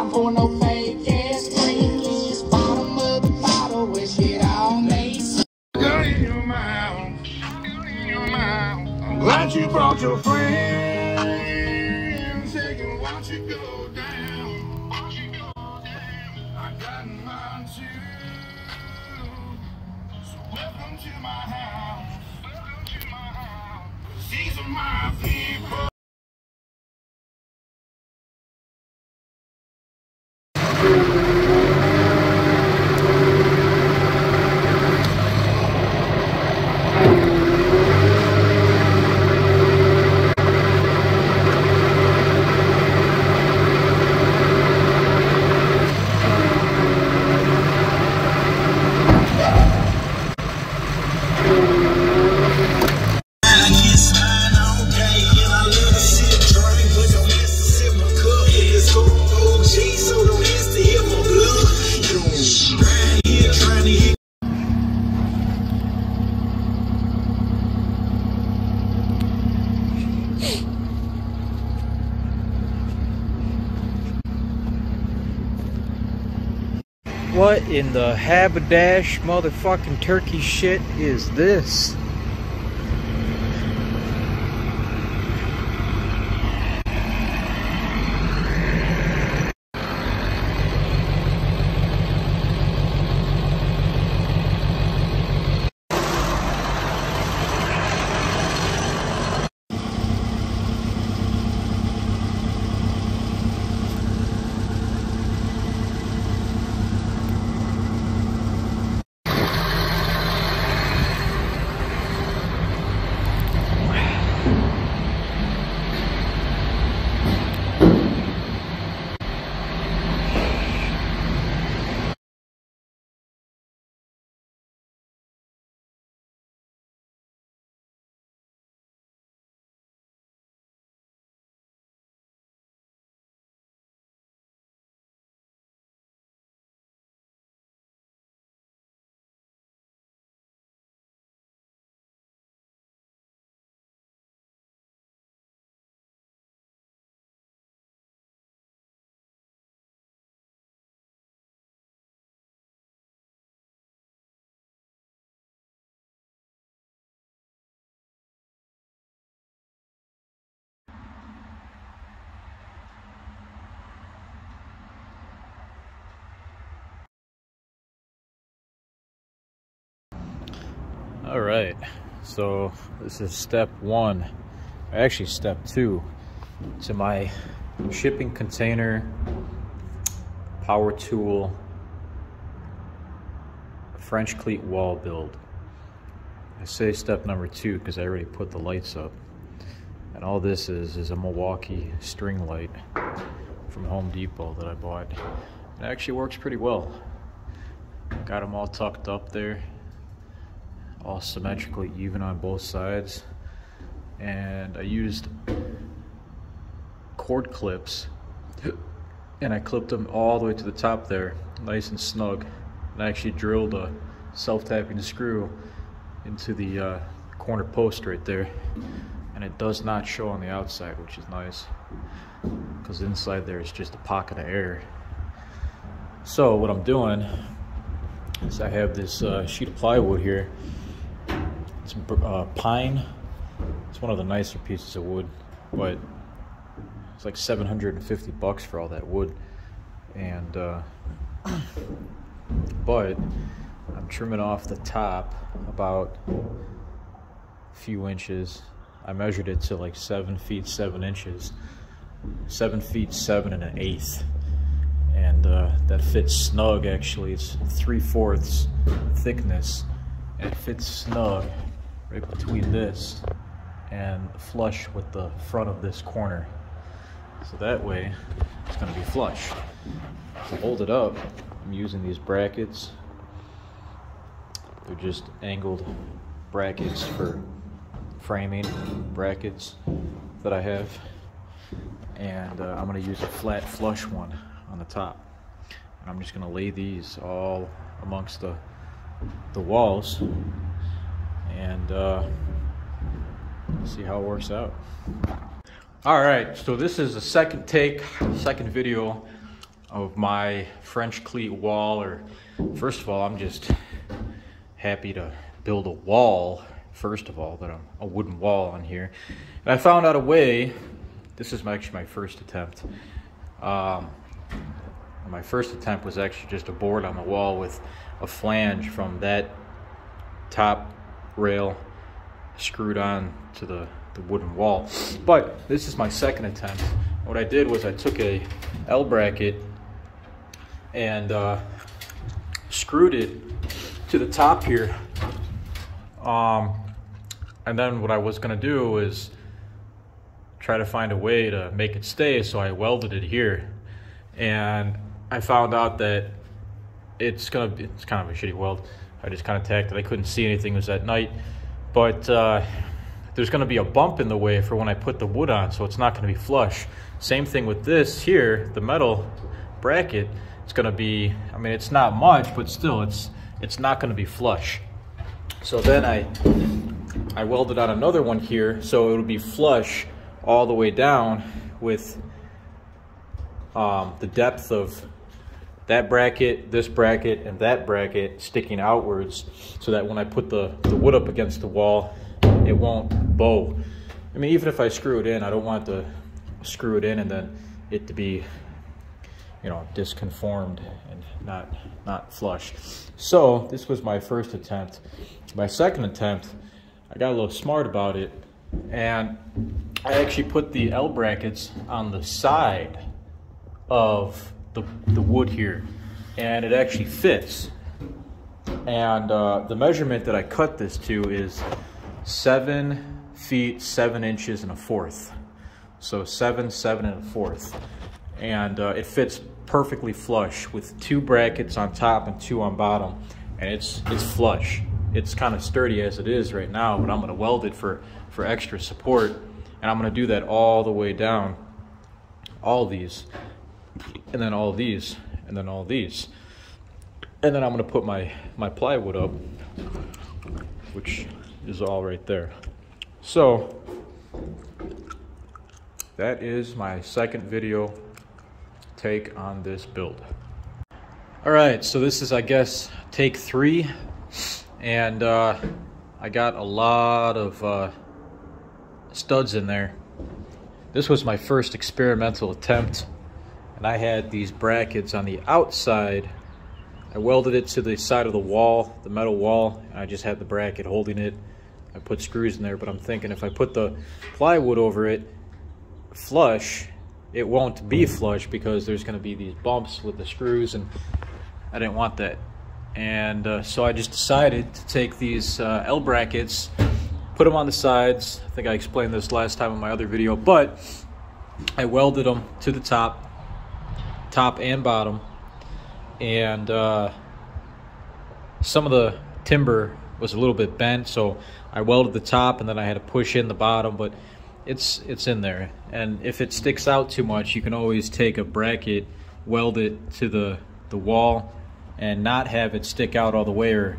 time for no fake ass friends. Just bottom of the bottle with shit all made. Got in your mouth, got in your mouth. I'm glad you brought your friends. Taking watch you go down, watch you go down. I got mine too. So welcome to my house, welcome to my house. 'Cause these are my people. What in the habadash motherfucking turkey shit is this? All right, so this is step one, actually step two, to my shipping container, power tool, French cleat wall build. I say step number two because I already put the lights up. And all this is a Milwaukee string light from Home Depot that I bought. It actually works pretty well. Got them all tucked up there, all symmetrically even on both sides. And I used cord clips and I clipped them all the way to the top there, nice and snug. And I actually drilled a self-tapping screw into the corner post right there. And it does not show on the outside, which is nice, because inside there is just a pocket of air. So what I'm doing is I have this sheet of plywood here. It's pine. It's one of the nicer pieces of wood, but it's like $750 for all that wood. And but I'm trimming off the top about a few inches. I measured it to like 7 feet 7 inches, 7 feet 7 1/8, and that fits snug. Actually, it's 3/4 thickness, and it fits snug right between this and flush with the front of this corner. So that way, it's going to be flush. To hold it up, I'm using these brackets. They're just angled brackets for framing brackets that I have, and I'm going to use a flat flush one on the top, and I'm just going to lay these all amongst the walls and see how it works out. All right, so this is the second video of my French cleat wall. Or first of all, I'm just happy to build a wall, first of all, that a wooden wall on here. And I found out a way. This is actually my first attempt. My first attempt was actually just a board on the wall with a flange from that top rail screwed on to the wooden wall. But this is my second attempt. What I did was I took a L bracket and screwed it to the top here. And then what I was gonna do is try to find a way to make it stay, so I welded it here. And I found out that it's kind of a shitty weld. I just kind of tacked it. I couldn't see anything, it was at night. But there's gonna be a bump in the way for when I put the wood on, so it's not gonna be flush. Same thing with this here, the metal bracket. It's gonna be, I mean, it's not much, but still, it's not gonna be flush. So then I welded on another one here, so it'll be flush all the way down with the depth of that bracket, this bracket, and that bracket sticking outwards, so that when I put the wood up against the wall, it won't bow. I mean, even if I screw it in, I don't want to screw it in and then it to be, you know, disconformed and not flush. So this was my first attempt. My second attempt, I got a little smart about it, and I actually put the L brackets on the side of the wood here, and it actually fits. And the measurement that I cut this to is 7 feet 7 inches and a fourth. So 7, 7 and a fourth. And it fits perfectly flush with 2 brackets on top and 2 on bottom, and it's flush. It's kind of sturdy as it is right now, but I'm going to weld it for extra support, and I'm going to do that all the way down, all these, and then all these, and then all these, and then I'm going to put my plywood up, which is all right there. So that is my second video take on this build. All right, so this is, I guess, take 3, and I got a lot of studs in there. This was my first experimental attempt, and I had these brackets on the outside. I welded it to the side of the wall, the metal wall, and I just had the bracket holding it. I put screws in there, but I'm thinking if I put the plywood over it flush, it won't be flush because there's going to be these bumps with the screws, and I didn't want that. And so I just decided to take these L brackets, put them on the sides. I think I explained this last time in my other video, but I welded them to the top and bottom, and some of the timber was a little bit bent, so I welded the top and then I had to push in the bottom, but it's in there. And if it sticks out too much, you can always take a bracket, weld it to the wall, and not have it stick out all the way, or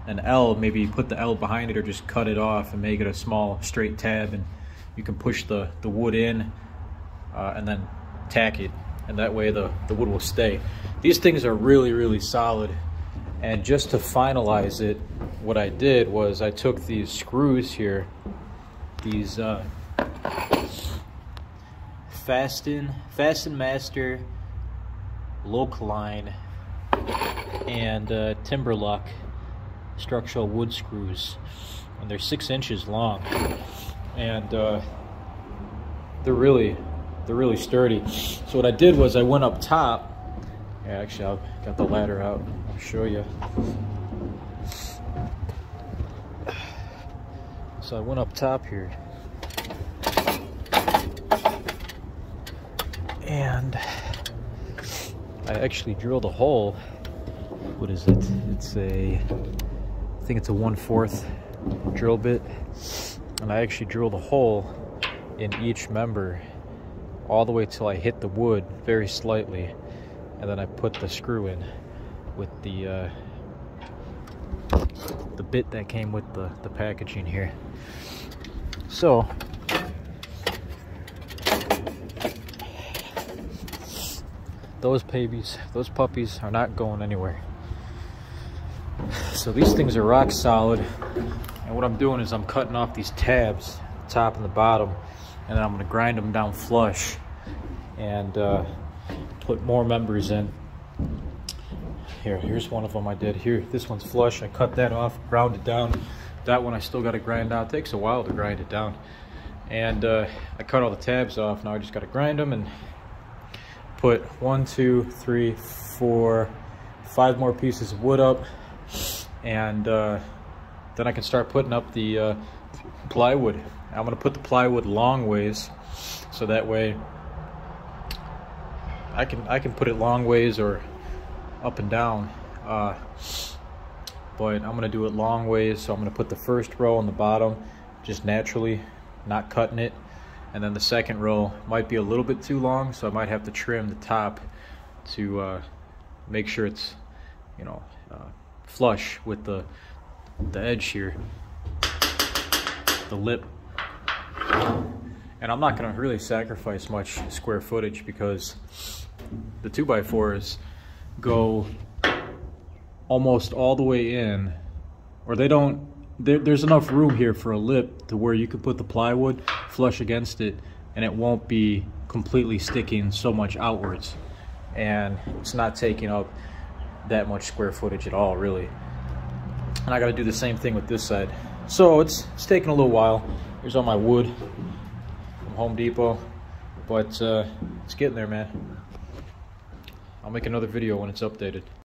an L, maybe put the L behind it, or just cut it off and make it a small straight tab, and you can push the wood in and then tack it, and that way the wood will stay. These things are really solid. And just to finalize it, what I did was I took these screws here, these Fasten Master Localine and Timberlock structural wood screws, and they're 6 inches long, and they're really sturdy. So what I did was I went up top. Yeah, actually, I've got the ladder out. I'll show you. So I went up top here, and I actually drilled a hole. What is it? It's I think it's a 1/4 drill bit, and I actually drilled a hole in each member all the way till I hit the wood very slightly, and then I put the screw in with the bit that came with the packaging here. So those puppies are not going anywhere. So these things are rock solid, and what I'm doing is I'm cutting off these tabs, the top and the bottom, and then I'm going to grind them down flush and put more members in. Here's one of them I did. Here, this one's flush. I cut that off, ground it down. That one I still got to grind down. It takes a while to grind it down. And I cut all the tabs off. Now I just got to grind them and put 1, 2, 3, 4, 5 more pieces of wood up. And then I can start putting up the plywood. I'm going to put the plywood long ways, so that way I can put it long ways or up and down, but I'm going to do it long ways. So I'm going to put the first row on the bottom just naturally, not cutting it, and then the second row might be a little bit too long, so I might have to trim the top to make sure it's, you know, flush with the edge here, the lip. And I'm not going to really sacrifice much square footage because the 2x4s go almost all the way in, or they don't, there's enough room here for a lip to where you could put the plywood flush against it and it won't be completely sticking so much outwards, and it's not taking up that much square footage at all, really. And I got to do the same thing with this side, so it's taking a little while. Here's all my wood from Home Depot, but it's getting there, man. I'll make another video when it's updated.